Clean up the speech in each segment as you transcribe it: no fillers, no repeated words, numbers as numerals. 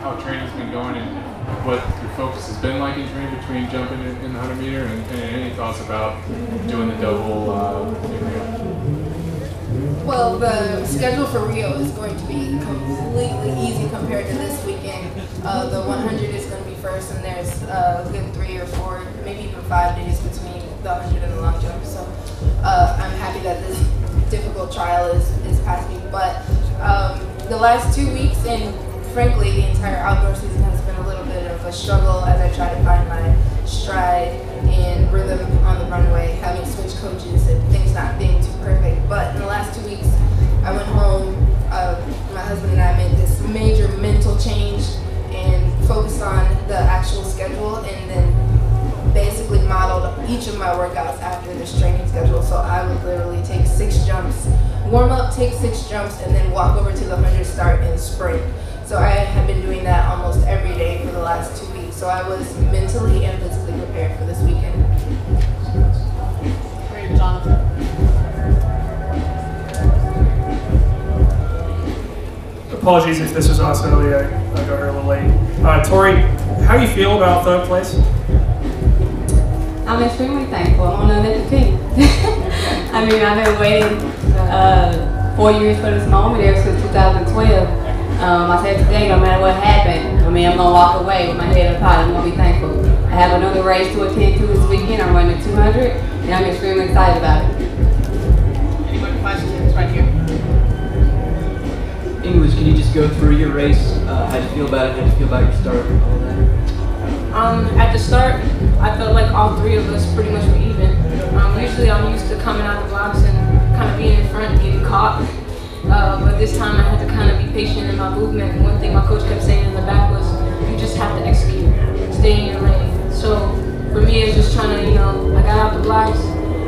how training's been going and what your focus has been like in training between jumping in the 100 meter, and any thoughts about doing the double in Rio? Well, the schedule for Rio is going to be completely easy compared to this weekend. The 100 is going to be first, and there's a good 3 or 4, maybe even 5 days between the 100 and the long jump. So I'm happy that this difficult trial is past me. But the last 2 weeks, and frankly the entire outdoor season, has been a little bit of a struggle as I try to find my stride and rhythm on the runway, having switched coaches and things not being too perfect. But in the last 2 weeks, I went home, my husband and I made this major mental change and focused on the actual schedule, and then basically modeled each of my workouts after this training schedule. So I would literally take 6 jumps, warm up, take 6 jumps, and then walk over to the 100 start and sprint. So I have been doing that almost every day for the last 2 weeks. So I was mentally and physically prepared for this weekend. Great, Jonathan. Apologies if this was us earlier. I got here a little late. Tori, how do you feel about 3rd place? I'm extremely thankful. I'm on the team. I mean, I've been waiting 4 years for this moment ever since 2012. I said today, no matter what happened, I mean, I'm going to walk away with my head up high. I'm going to be thankful. I have another race to attend to this weekend. I'm running 200, and I'm extremely excited about it. Any more questions right here? English, can you just go through your race? How'd you feel about it? How'd you feel about your start? All that. At the start, I felt like all 3 of us pretty much were even. Usually I'm used to coming out of the blocks and kind of being in front and getting caught. But this time I had to kind of be patient in my movement. And one thing my coach kept saying in the back was, you just have to execute, stay in your lane. So for me, it's just trying to, I got out the blocks.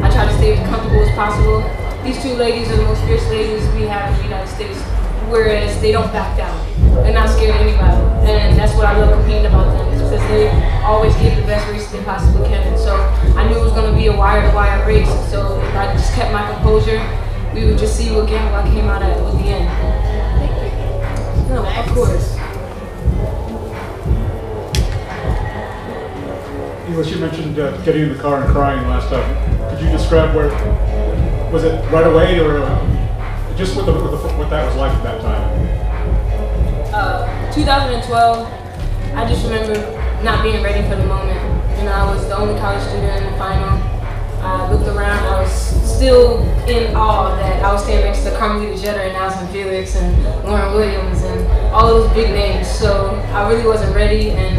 I try to stay as comfortable as possible. These 2 ladies are the most fierce ladies we have in the United States, whereas they don't back down. They're not scared of anybody. And that's what I love competing about them, is because they always give the best race they possibly can. So I knew it was going to be a wire-to-wire race. So if I just kept my composure, we would just see what I came out at the end. No, of course. English, you mentioned getting in the car and crying last time. Could you describe where, was it right away, or just what that was like at that time? 2012, I just remember not being ready for the moment. I was the only college student in the final. I looked around, I was still in awe that I was standing next to Carmelita Jeter and Alison Felix and Lauren Williams and all those big names. So I really wasn't ready, and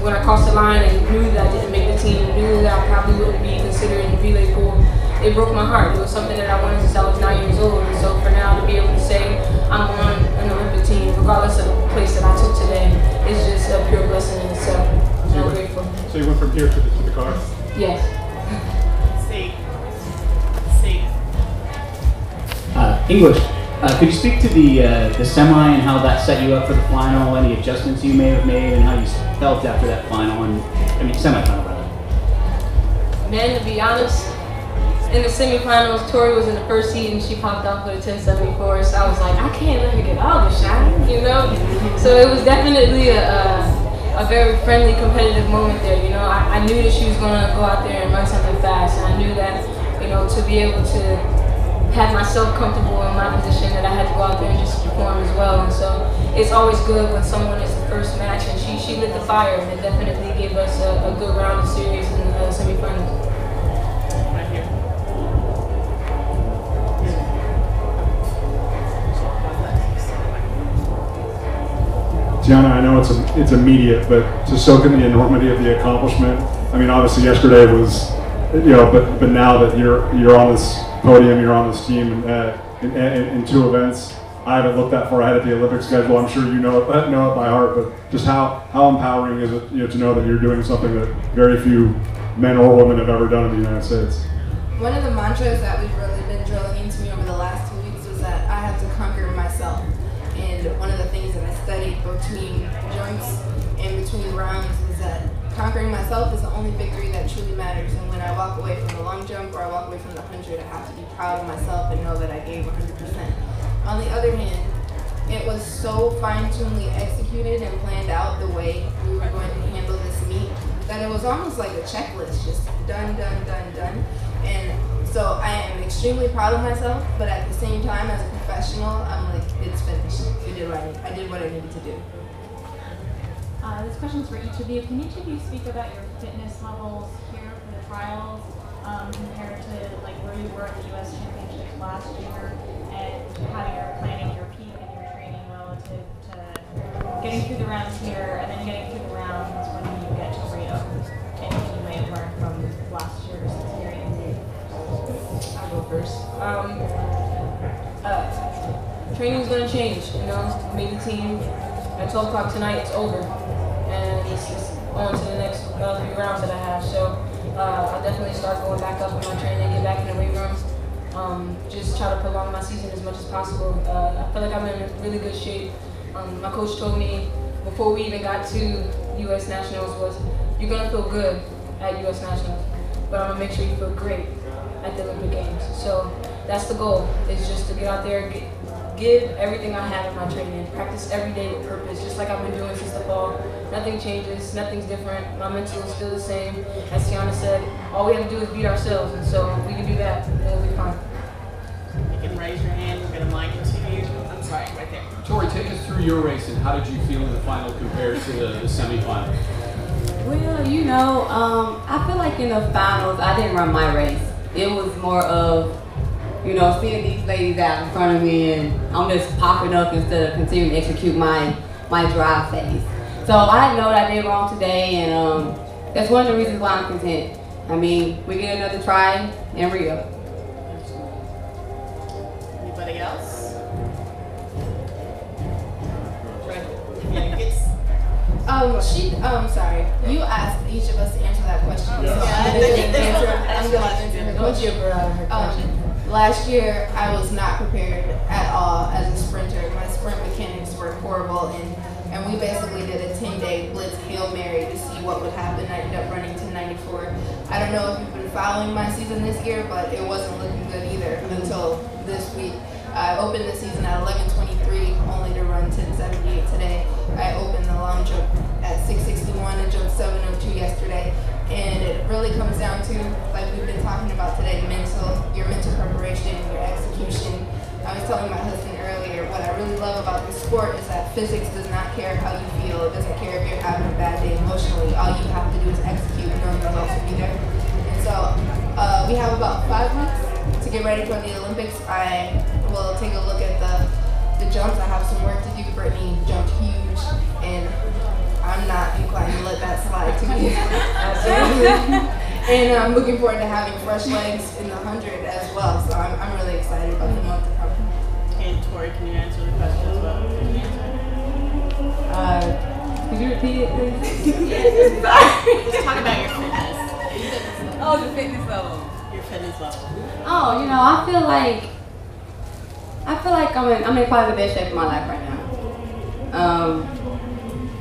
when I crossed the line and knew that I didn't make the team, knew that I probably wouldn't be considered in the relay pool, it broke my heart. It was something that I wanted since I was 9 years old. And so for now to be able to say I'm on an Olympic team, regardless of the place that I took today, is just a pure blessing in itself. And I'm grateful. So you went from here to the car? Yes. English, could you speak to the semi and how that set you up for the final, any adjustments you may have made, and how you felt after that final, semifinal rather? Man, to be honest, in the semifinals, Tori was in the first heat and she popped off with a 10.74, so I was like, I can't let her get all the shine, So it was definitely a very friendly, competitive moment there, I knew that she was going to go out there and run something fast, and I knew that, to be able to have myself comfortable in my position, that I had to go out there and just perform as well. And so it's always good when someone is the first match, and she lit the fire, and it definitely gave us a good round of series in the semifinals. Right here. Tiana, I know it's immediate, but to soak in the enormity of the accomplishment. I mean, obviously yesterday was, but now that you're on this podium, you're on this team in 2 events. I haven't looked that far ahead at the Olympic schedule. I'm sure you know it by heart, but just how empowering is it, to know that you're doing something that very few men or women have ever done in the United States? One of the mantras that we've really been drilling into me over the last 2 weeks was that I have to conquer myself. And one of the things that I studied between jumps and between rounds was that conquering myself is the only victory that truly matters. And when I walk away from the long jump or I walk away from the 100, I have to be proud of myself and know that I gave 100%. On the other hand, it was so fine-tunedly executed and planned out the way we were going to handle this meet that it was almost like a checklist, just done, done, done, done. And so I am extremely proud of myself, but at the same time, as a professional, I'm like, it's finished. I did what I needed to do. This question's for each of you. Can each of you speak about your fitness levels here for the trials compared to like where you were at the U.S. Championships last year, and how you're planning your peak and your training relative to getting through the rounds here and then getting through the rounds when you get to Rio? Anything you may have learned from last year's experience? I'll go first. Training's gonna change, you know. Made the team at 12 o'clock tonight. It's over, and it's on to the next 3 rounds that I have. So I'll definitely start going back up with my training, get back in the weight room. Just try to prolong my season as much as possible. I feel like I'm in really good shape. My coach told me before we even got to U.S. Nationals was, you're gonna feel good at U.S. Nationals, but I'm gonna make sure you feel great at the Olympic Games. So that's the goal, is just to get out there, give everything I have in my training, practice every day with purpose, just like I've been doing since the fall. Nothing changes, nothing's different. My mental is still the same. As Tiana said, all we have to do is beat ourselves, and so if we can do that, then it'll be fine. You can raise your hand, we're going to mic it to you. I'm sorry, right there. Tori, take us through your race and how did you feel in the final compared to the semifinal? Well, you know, I feel like in the finals, I didn't run my race. It was more of, you know, seeing these ladies out in front of me and I'm just popping up instead of continuing to execute my drive phase. So I know that I did wrong today, and that's one of the reasons why I'm content. I mean, we get another try in Rio. Anybody else? Sorry, you asked each of us to answer that question. Yeah. So I'm going to answer her question. Last year, I was not prepared at all as a sprinter. My sprint mechanics were horrible, and we basically did a 10-day blitz Hail Mary to see what would happen. I ended up running 10:94. I don't know if you've been following my season this year, but it wasn't looking good either until this week. I opened the season at 11:23, only to run 10:78 today. I opened the long jump at 6:61 and jumped 7:02 yesterday. And it really comes down to, like we've been talking about today, your mental preparation, your execution. I was telling my husband earlier, what I really love about this sport is that physics does not care how you feel. It doesn't care if you're having a bad day emotionally. All you have to do is execute, and the results will be there. And so we have about 5 weeks to get ready for the Olympics. I will take a look at the jumps. I have some work to do. Brittany jumped huge, and I'm not inclined to let that slide to me. And I'm looking forward to having fresh legs in the 100 as well. So I'm really excited about the month to come. And Tori, can you answer the question as well? Can you answer? Could you repeat it, please? Let's talk about your fitness. Oh, the fitness level. Your fitness level. Oh, you know, I feel like I'm in quite the best shape of my life right now.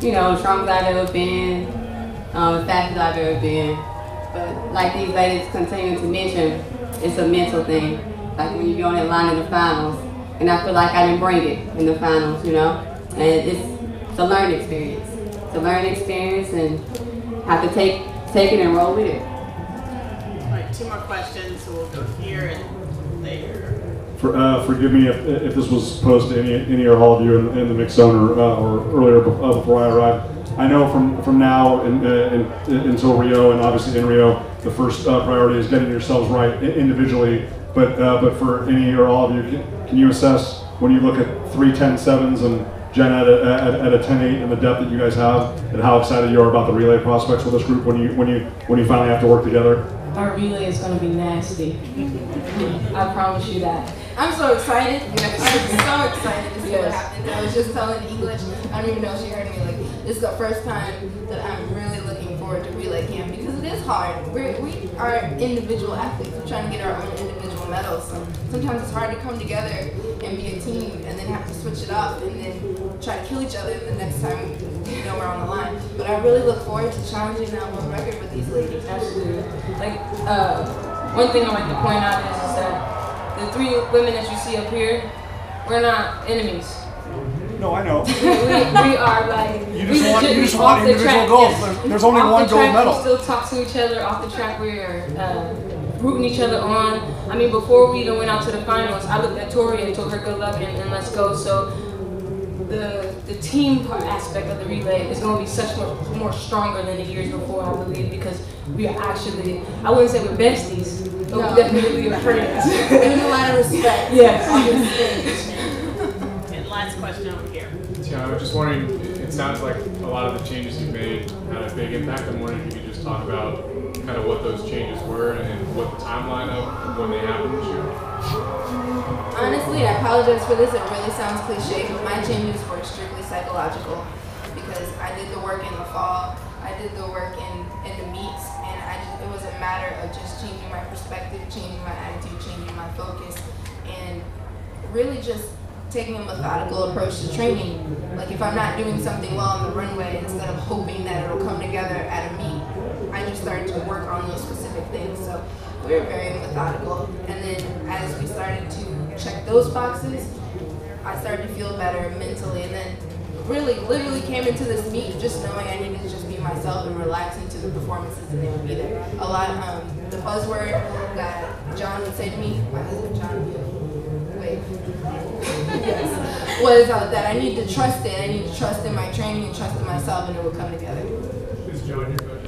You know, strong as I've ever been, fast as I've ever been. But like these ladies continue to mention, it's a mental thing. Like when you go in that line in the finals, and I feel like I didn't bring it in the finals, you know? And it's a learning experience. It's a learning experience, and have to take it and roll with it. All right, 2 more questions, so we'll go here and there. Forgive me if this was posed to any or all of you in the mix zone or earlier before I arrived. I know from now until Rio, and obviously in Rio, the first priority is getting yourselves right individually. But for any or all of you, can you assess when you look at 3 10.7s and Jen at a 10.8 and the depth that you guys have, and how excited you are about the relay prospects for this group when you finally have to work together? Our relay is going to be nasty. I promise you that. I'm so excited. I'm so excited to see what happens. I was just telling English, I don't even know if she heard me, like, this is the first time that I'm really looking forward to relay camp because it is hard. We are individual athletes. We're trying to get our own individual medals. So sometimes it's hard to come together and be a team and then have to switch it up and then try to kill each other the next time we're on the line. But I really look forward to challenging that world record with these ladies. Absolutely. Like, one thing I like to point out is that the 3 women that you see up here, we're not enemies. No, I know. We are like You we just want legit off the individual track, goals. yes. There's only Off one the gold track, medal. We still talk to each other. Off the track, we're rooting each other on. I mean, before we even went out to the finals, I looked at Tori and told her good luck and let's go. So the team part aspect of the relay is going to be such more stronger than the years before, I believe, because we are actually, I wouldn't say we're besties, but we definitely are friends. There's a lot of respect. Yes. And last question over here. Yeah, I was just wondering, it sounds like a lot of the changes you've made had a big impact. I'm wondering if you could just talk about kind of what those changes were and what the timeline of when they happened this year. Honestly, I apologize for this. It really sounds cliche, but my changes were strictly psychological because I did the work in the fall. I did the work in the meets, and it was a matter of just changing my perspective, changing my attitude, changing my focus, and really just taking a methodical approach to training. Like if I'm not doing something well on the runway, instead of hoping that it'll come together at a meet, I just started to work on those specific things. So we were very methodical, and then as we started to check those boxes, I started to feel better mentally, and then really literally came into this meet just knowing I needed to just be myself and relax into the performances, and they would be there. A lot the buzzword that John would say to me, my husband John, yes, was that I need to trust it. I need to trust in my training and trust in myself, and it will come together. Is John your coach?